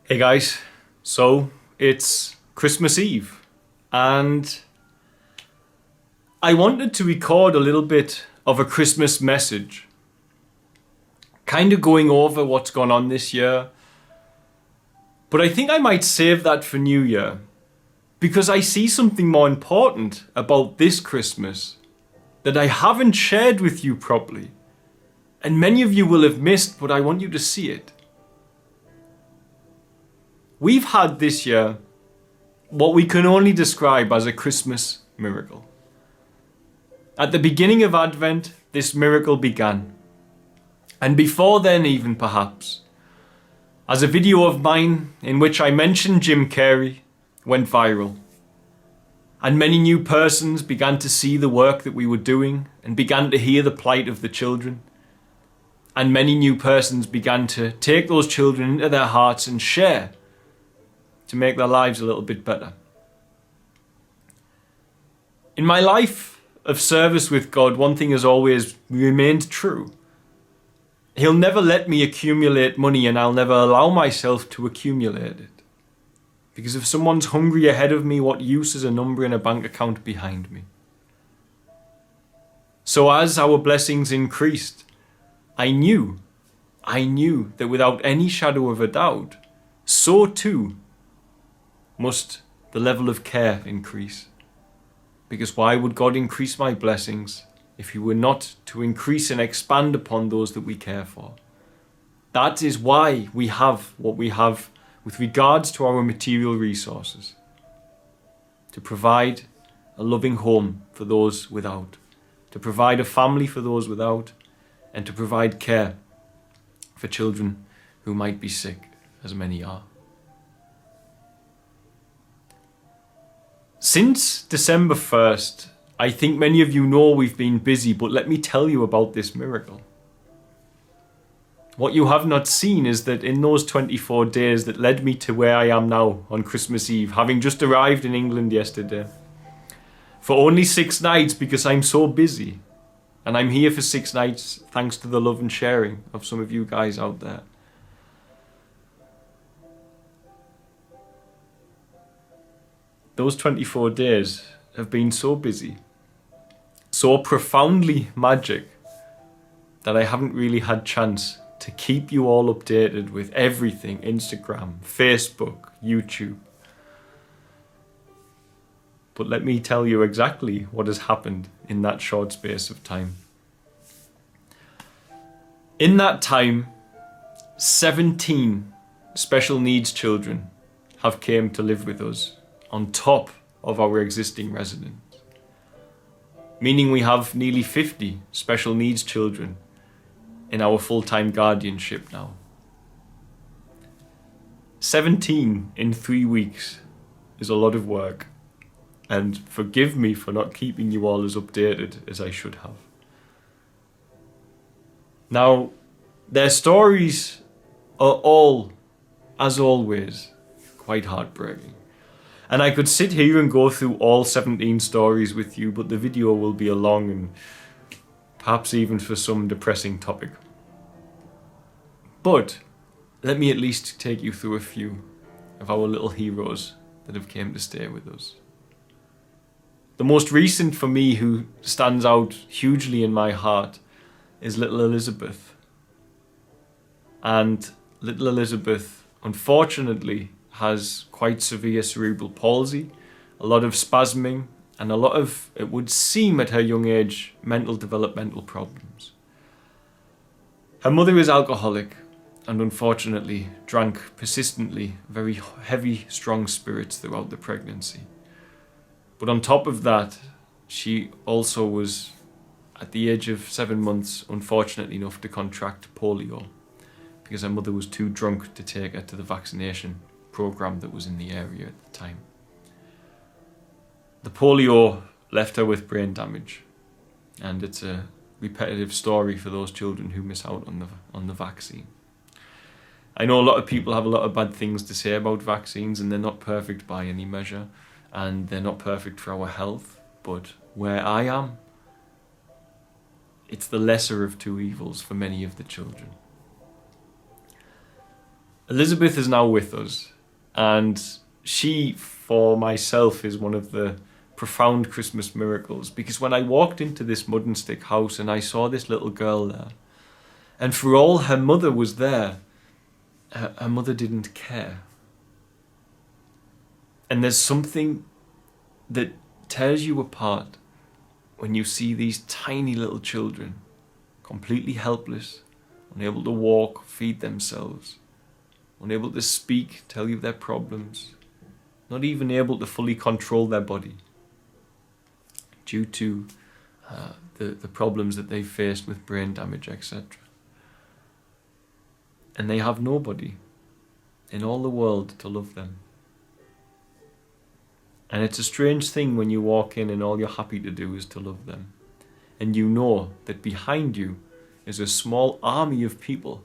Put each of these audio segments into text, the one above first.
Hey guys, so it's Christmas Eve and I wanted to record a little bit of a Christmas message, kind of going over what's gone on this year, but I think I might save that for New Year because I see something more important about this Christmas that I haven't shared with you properly, and many of you will have missed, but I want you to see it. We've had this year what we can only describe as a Christmas miracle. At the beginning of Advent, this miracle began. And before then even perhaps, as a video of mine in which I mentioned Jim Carrey went viral. And many new persons began to see the work that we were doing and began to hear the plight of the children. And many new persons began to take those children into their hearts and share to make their lives a little bit better. In my life of service with God, one thing has always remained true. He'll never let me accumulate money, and I'll never allow myself to accumulate it. Because if someone's hungry ahead of me, what use is a number in a bank account behind me? So as our blessings increased, I knew that without any shadow of a doubt, so too must the level of care increase. Because why would God increase my blessings if He were not to increase and expand upon those that we care for? That is why we have what we have with regards to our material resources. To provide a loving home for those without. To provide a family for those without. And to provide care for children who might be sick, as many are. Since December 1st, I think many of you know we've been busy, but let me tell you about this miracle. What you have not seen is that in those 24 days that led me to where I am now on Christmas Eve, having just arrived in England yesterday, for only 6 nights because I'm so busy, and I'm here for 6 nights thanks to the love and sharing of some of you guys out there. Those 24 days have been so busy, so profoundly magic, that I haven't really had chance to keep you all updated with everything: Instagram, Facebook, YouTube. But let me tell you exactly what has happened in that short space of time. In that time, 17 special needs children have came to live with us on top of our existing residents. Meaning we have nearly 50 special needs children in our full-time guardianship now. 17 in 3 weeks is a lot of work, and forgive me for not keeping you all as updated as I should have. Now, their stories are all, as always, quite heartbreaking. And I could sit here and go through all 17 stories with you, but the video will be a long and perhaps even for some depressing topic. But let me at least take you through a few of our little heroes that have came to stay with us. The most recent for me, who stands out hugely in my heart, is little Elizabeth. And little Elizabeth, unfortunately, has quite severe cerebral palsy, a lot of spasming, and a lot of, it would seem at her young age, mental developmental problems. Her mother is alcoholic and unfortunately drank persistently very heavy, strong spirits throughout the pregnancy. But on top of that, she also was, at the age of 7 months, unfortunate enough to contract polio because her mother was too drunk to take her to the vaccination program that was in the area at the time. The polio left her with brain damage, and it's a repetitive story for those children who miss out on the vaccine. I know a lot of people have a lot of bad things to say about vaccines, and they're not perfect by any measure, and they're not perfect for our health, but where I am, it's the lesser of two evils for many of the children. Elizabeth is now with us, and she, for myself, is one of the profound Christmas miracles, because when I walked into this mud and stick house and I saw this little girl there, and for all her mother was there, her mother didn't care. And there's something that tears you apart when you see these tiny little children, completely helpless, unable to walk, feed themselves, unable to speak, tell you their problems, not even able to fully control their body due to the problems that they've faced with brain damage, etc. And they have nobody in all the world to love them. And it's a strange thing when you walk in and all you're happy to do is to love them. And you know that behind you is a small army of people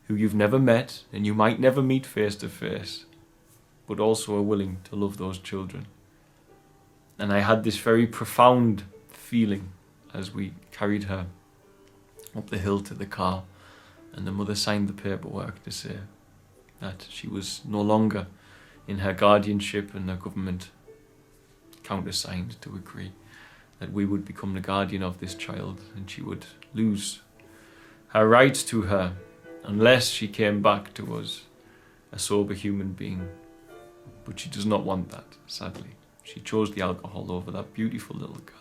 who you've never met and you might never meet face to face, but also are willing to love those children. And I had this very profound feeling as we carried her up the hill to the car, and the mother signed the paperwork to say that she was no longer in her guardianship, and the government countersigned to agree that we would become the guardian of this child, and she would lose her rights to her unless she came back to us a sober human being. But she does not want that, sadly. She chose the alcohol over that beautiful little girl.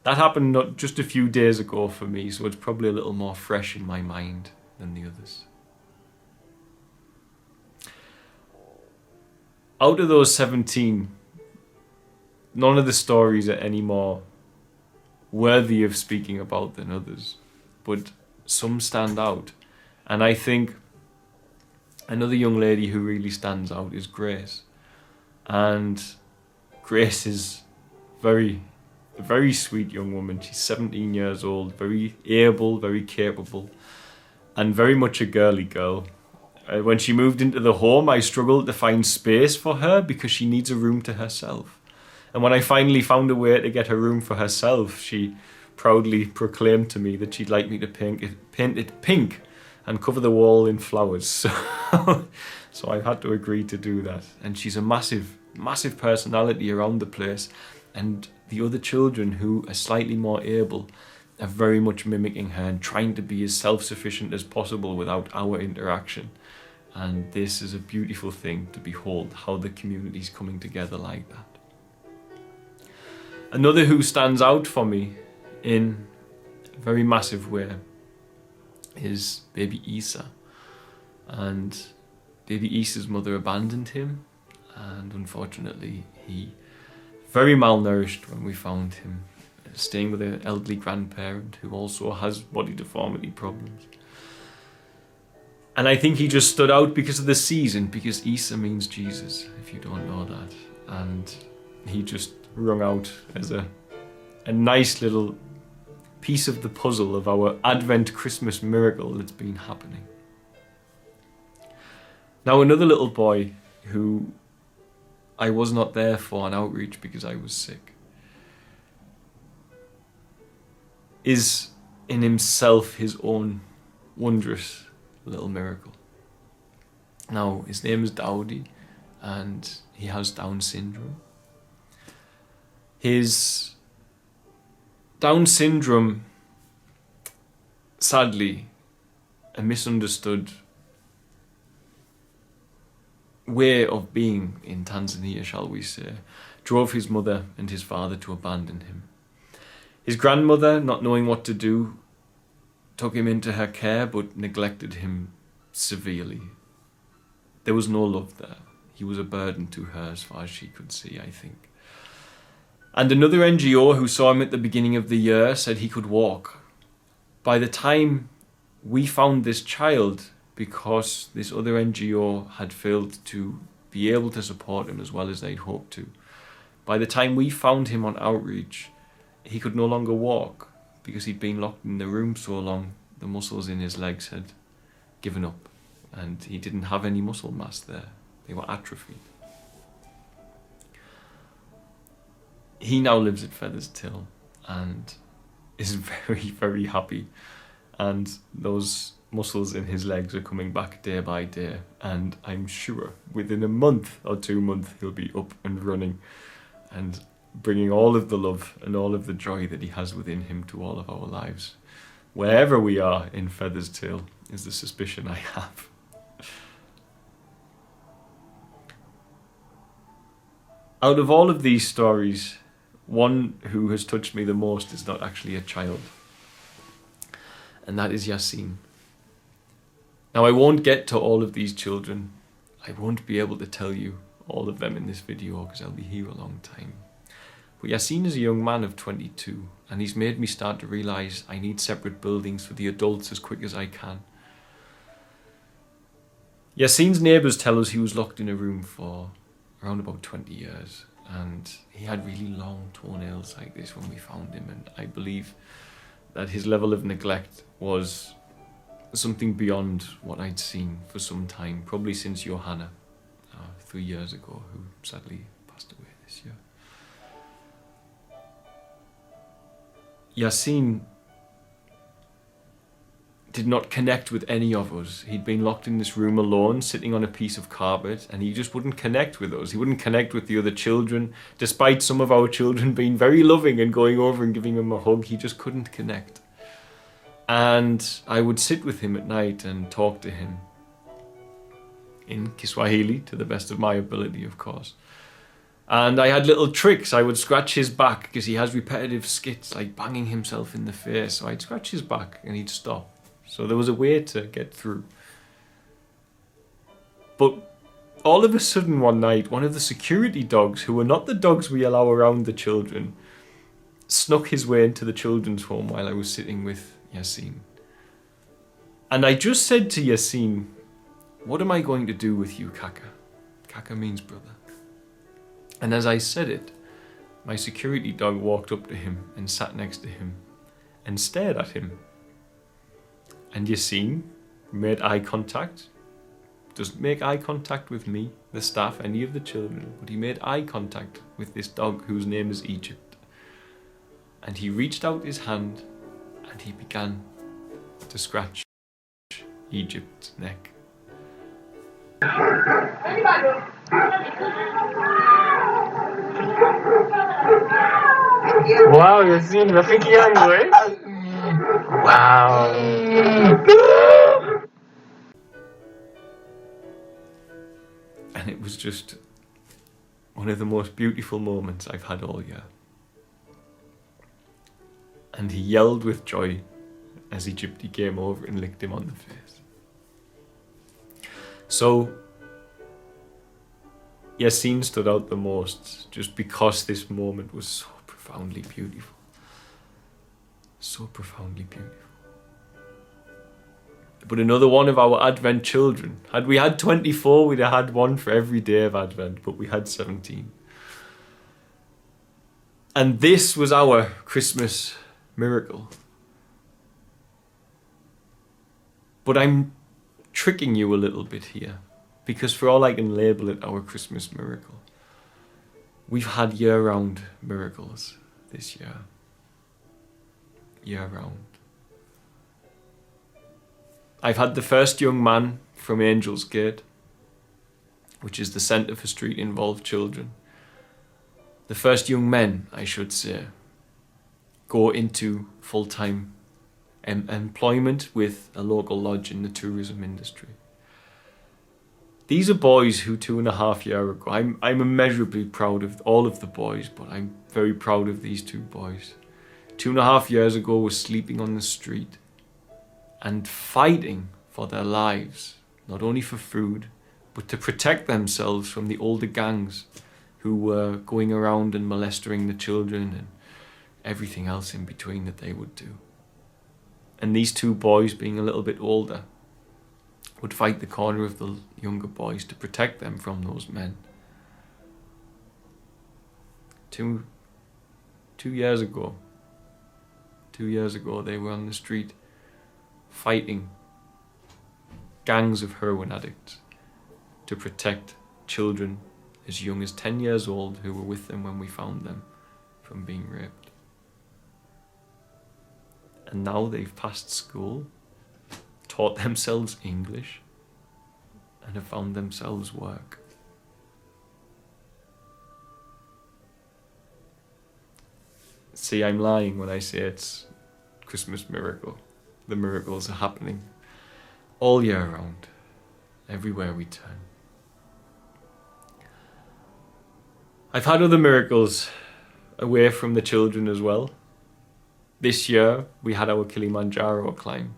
That happened not just a few days ago for me, so it's probably a little more fresh in my mind than the others. Out of those 17, none of the stories are any more worthy of speaking about than others, but some stand out. And I think another young lady who really stands out is Grace. And Grace is a very sweet young woman. She's 17 years old, very able, very capable, and very much a girly girl. When she moved into the home, I struggled to find space for her because she needs a room to herself. And when I finally found a way to get her room for herself, she proudly proclaimed to me that she'd like me to paint it pink and cover the wall in flowers. So I had to agree to do that. And she's a massive, massive personality around the place. And the other children who are slightly more able are very much mimicking her and trying to be as self-sufficient as possible without our interaction. And this is a beautiful thing to behold, how the community's coming together like that. Another who stands out for me in a very massive way is baby Isa. And baby Isa's mother abandoned him, and unfortunately he very malnourished when we found him, staying with an elderly grandparent who also has body deformity problems. And I think he just stood out because of the season, because Isa means Jesus, if you don't know that. And he just rung out as a nice little piece of the puzzle of our Advent Christmas miracle that's been happening. Now, another little boy who I was not there for an outreach because I was sick is in himself his own wondrous little miracle. Now, his name is Dowdy, and he has Down syndrome. His Down syndrome, sadly, a misunderstood way of being in Tanzania, shall we say, drove his mother and his father to abandon him. His grandmother, not knowing what to do, took him into her care but neglected him severely. There was no love there. He was a burden to her as far as she could see, I think. And another NGO who saw him at the beginning of the year said he could walk. By the time we found this child, because this other NGO had failed to be able to support him as well as they'd hoped to, by the time we found him on outreach, he could no longer walk because he'd been locked in the room so long, the muscles in his legs had given up and he didn't have any muscle mass there. They were atrophied. He now lives at Feathers Till and is very, very happy. And those muscles in his legs are coming back day by day, and I'm sure within a month or 2 months he'll be up and running and bringing all of the love and all of the joy that he has within him to all of our lives. Wherever we are in Feather's Tail is the suspicion I have. Out of all of these stories, one who has touched me the most is not actually a child, and that is Yasin. Now, I won't get to all of these children. I won't be able to tell you all of them in this video because I'll be here a long time. But Yasin is a young man of 22, and he's made me start to realise I need separate buildings for the adults as quick as I can. Yasin's neighbours tell us he was locked in a room for around about 20 years, and he had really long toenails like this when we found him, and I believe that his level of neglect was something beyond what I'd seen for some time, probably since Johanna, 3 years ago, who sadly passed away this year. Yasin did not connect with any of us. He'd been locked in this room alone, sitting on a piece of carpet, and he just wouldn't connect with us. He wouldn't connect with the other children. Despite some of our children being very loving and going over and giving him a hug, he just couldn't connect. And I would sit with him at night and talk to him in Kiswahili, to the best of my ability, of course. And I had little tricks. I would scratch his back because he has repetitive skits like banging himself in the face. So I'd scratch his back and he'd stop. So there was a way to get through. But all of a sudden one night, one of the security dogs, who were not the dogs we allow around the children, snuck his way into the children's home while I was sitting with Yasin. And I just said to Yasin, "What am I going to do with you, Kaka?" Kaka means brother. And as I said it, my security dog walked up to him and sat next to him and stared at him. And Yasin made eye contact. Doesn't make eye contact with me, the staff, any of the children, but he made eye contact with this dog whose name is Egypt. And he reached out his hand and he began to scratch Egypt's neck. Wow, Yasin, rafiki yangu eh? Wow. And it was just one of the most beautiful moments I've had all year. And he yelled with joy as Egypti came over and licked him on the face. So Yasin stood out the most just because this moment was so profoundly beautiful. So profoundly beautiful. But another one of our Advent children. Had we had 24, we'd have had one for every day of Advent, but we had 17. And this was our Christmas miracle. But I'm tricking you a little bit here, because for all I can label it our Christmas miracle, we've had year-round miracles this year. Year-round. I've had the first young man from Angel's Gate, which is the centre for street-involved children. The first young men, I should say, go into full-time employment with a local lodge in the tourism industry. These are boys who 2.5 years ago, I'm immeasurably proud of all of the boys, but I'm very proud of these two boys. 2.5 years ago were sleeping on the street and fighting for their lives, not only for food, but to protect themselves from the older gangs who were going around and molesting the children and everything else in between that they would do. And these two boys, being a little bit older, would fight the corner of the younger boys to protect them from those men. Two years ago, they were on the street fighting gangs of heroin addicts to protect children as young as 10 years old who were with them when we found them from being raped. And now they've passed school. taught themselves English and have found themselves work. See, I'm lying when I say it's Christmas miracle. The miracles are happening all year round, everywhere we turn. I've had other miracles away from the children as well. This year, we had our Kilimanjaro climb.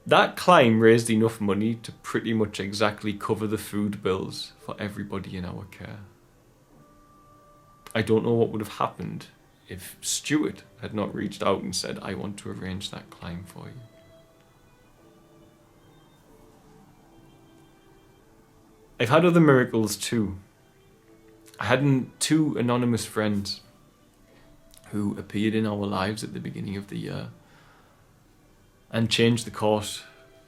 That climb raised enough money to pretty much exactly cover the food bills for everybody in our care. I don't know what would have happened if Stuart had not reached out and said, I want to arrange that climb for you. I've had other miracles too. I had two anonymous friends who appeared in our lives at the beginning of the year and changed the course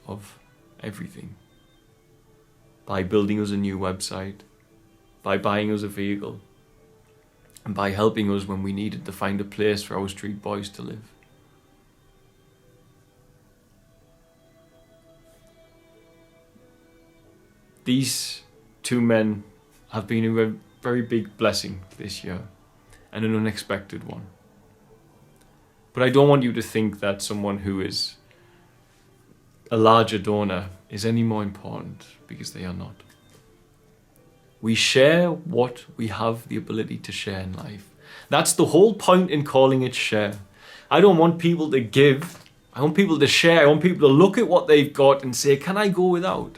of everything by building us a new website, by buying us a vehicle, and by helping us when we needed to find a place for our street boys to live. These two men have been a very big blessing this year, and an unexpected one. But I don't want you to think that someone who is a larger donor is any more important, because they are not. We share what we have the ability to share in life. That's the whole point in calling it share. I don't want people to give. I want people to share. I want people to look at what they've got and say, can I go without?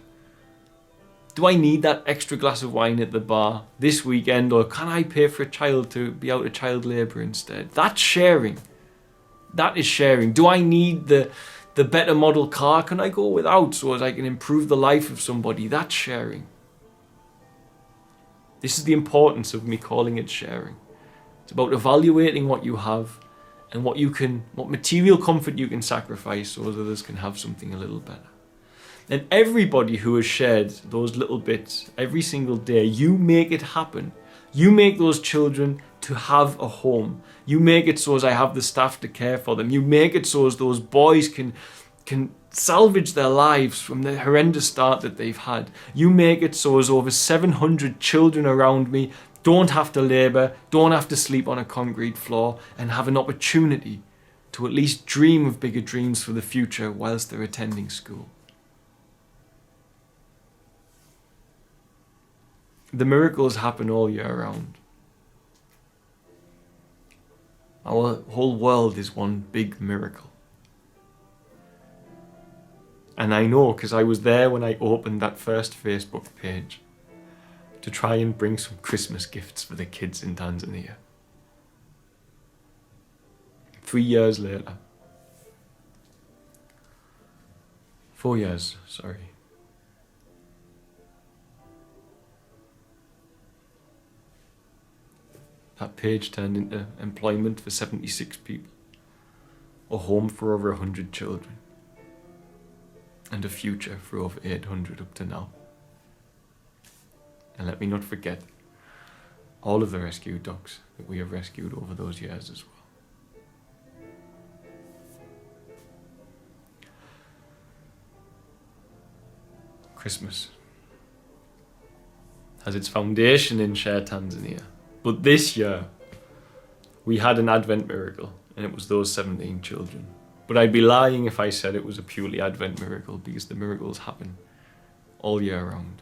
Do I need that extra glass of wine at the bar this weekend, or can I pay for a child to be out of child labour instead? That's sharing. That is sharing. Do I need the better model car? Can I go without so as I can improve the life of somebody? That's sharing. This is the importance of me calling it sharing. It's about evaluating what you have and what material comfort you can sacrifice so that others can have something a little better. And everybody who has shared those little bits every single day, you make it happen. You make those children to have a home. You make it so as I have the staff to care for them. You make it so as those boys can salvage their lives from the horrendous start that they've had. You make it so as over 700 children around me don't have to labour, don't have to sleep on a concrete floor, and have an opportunity to at least dream of bigger dreams for the future whilst they're attending school. The miracles happen all year round. Our whole world is one big miracle. And I know because I was there when I opened that first Facebook page to try and bring some Christmas gifts for the kids in Tanzania. 3 years later. 4 years, sorry. That page turned into employment for 76 people, a home for over 100 children, and a future for over 800 up to now. And let me not forget all of the rescue dogs that we have rescued over those years as well. Christmas has its foundation in Share Tanzania. But this year, we had an Advent miracle, and it was those 17 children. But I'd be lying if I said it was a purely Advent miracle, because the miracles happen all year round.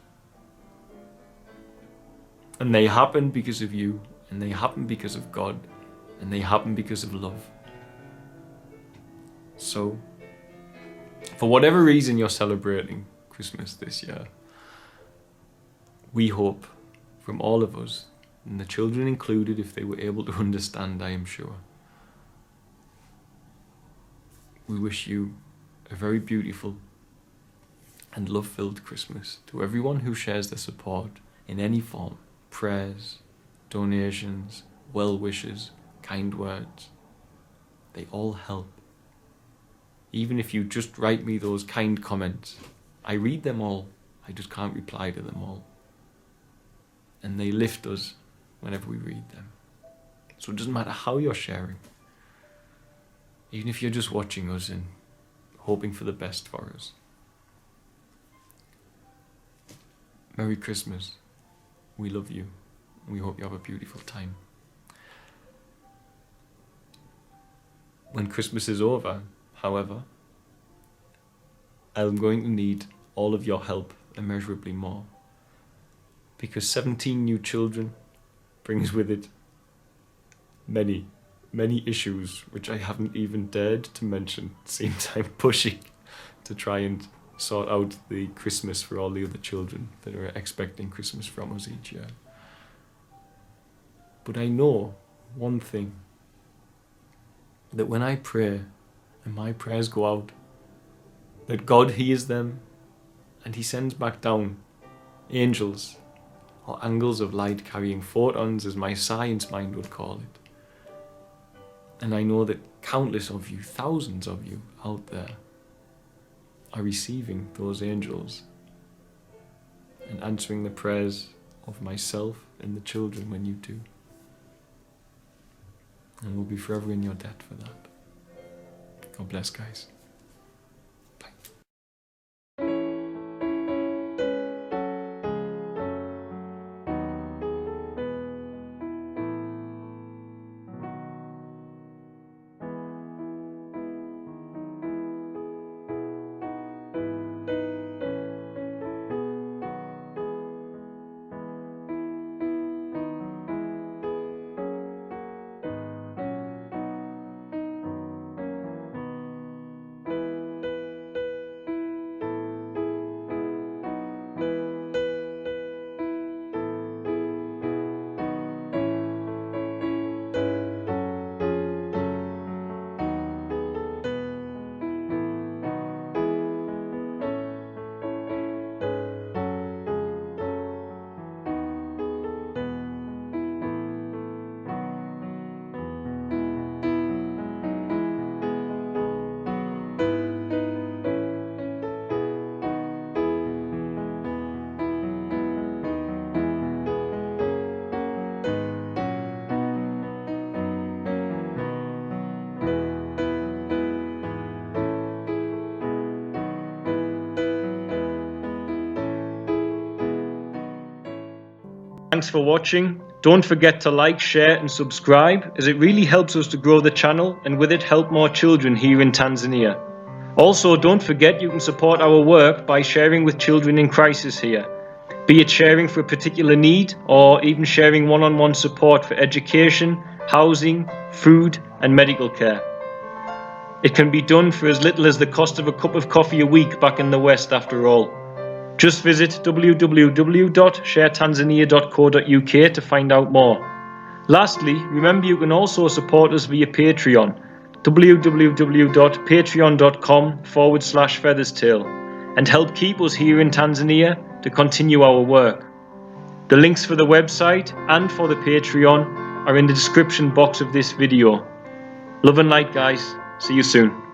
And they happen because of you, and they happen because of God, and they happen because of love. So, for whatever reason you're celebrating Christmas this year, we hope from all of us, and the children included if they were able to understand, I am sure. We wish you a very beautiful and love-filled Christmas. To everyone who shares their support in any form, prayers, donations, well wishes, kind words, they all help. Even if you just write me those kind comments, I read them all, I just can't reply to them all. And they lift us whenever we read them. So it doesn't matter how you're sharing. Even if you're just watching us and hoping for the best for us. Merry Christmas. We love you. We hope you have a beautiful time. When Christmas is over, however, I'm going to need all of your help immeasurably more, because 17 new children brings with it many issues which I haven't dared dared to mention. It seems I'm pushing to try and sort out the Christmas for all the other children that are expecting Christmas from us each year. But I know one thing, that when I pray and my prayers go out, that God hears them and he sends back down angels or angles of light carrying photons, as my science mind would call it. And I know that countless of you, thousands of you out there, are receiving those angels and answering the prayers of myself and the children when you do. And we'll be forever in your debt for that. God bless, guys. Bye. Thanks for watching. Don't forget to like, share and subscribe, as it really helps us to grow the channel and with it help more children here in Tanzania. Also, don't forget you can support our work by sharing with children in crisis here, be it sharing for a particular need or even sharing one-on-one support for education, housing, food and medical care. It can be done for as little as the cost of a cup of coffee a week back in the West after all. Just visit www.sharetanzania.co.uk to find out more. Lastly, remember you can also support us via Patreon, www.patreon.com/featherstail, and help keep us here in Tanzania to continue our work. The links for the website and for the Patreon are in the description box of this video. Love and light, guys. See you soon.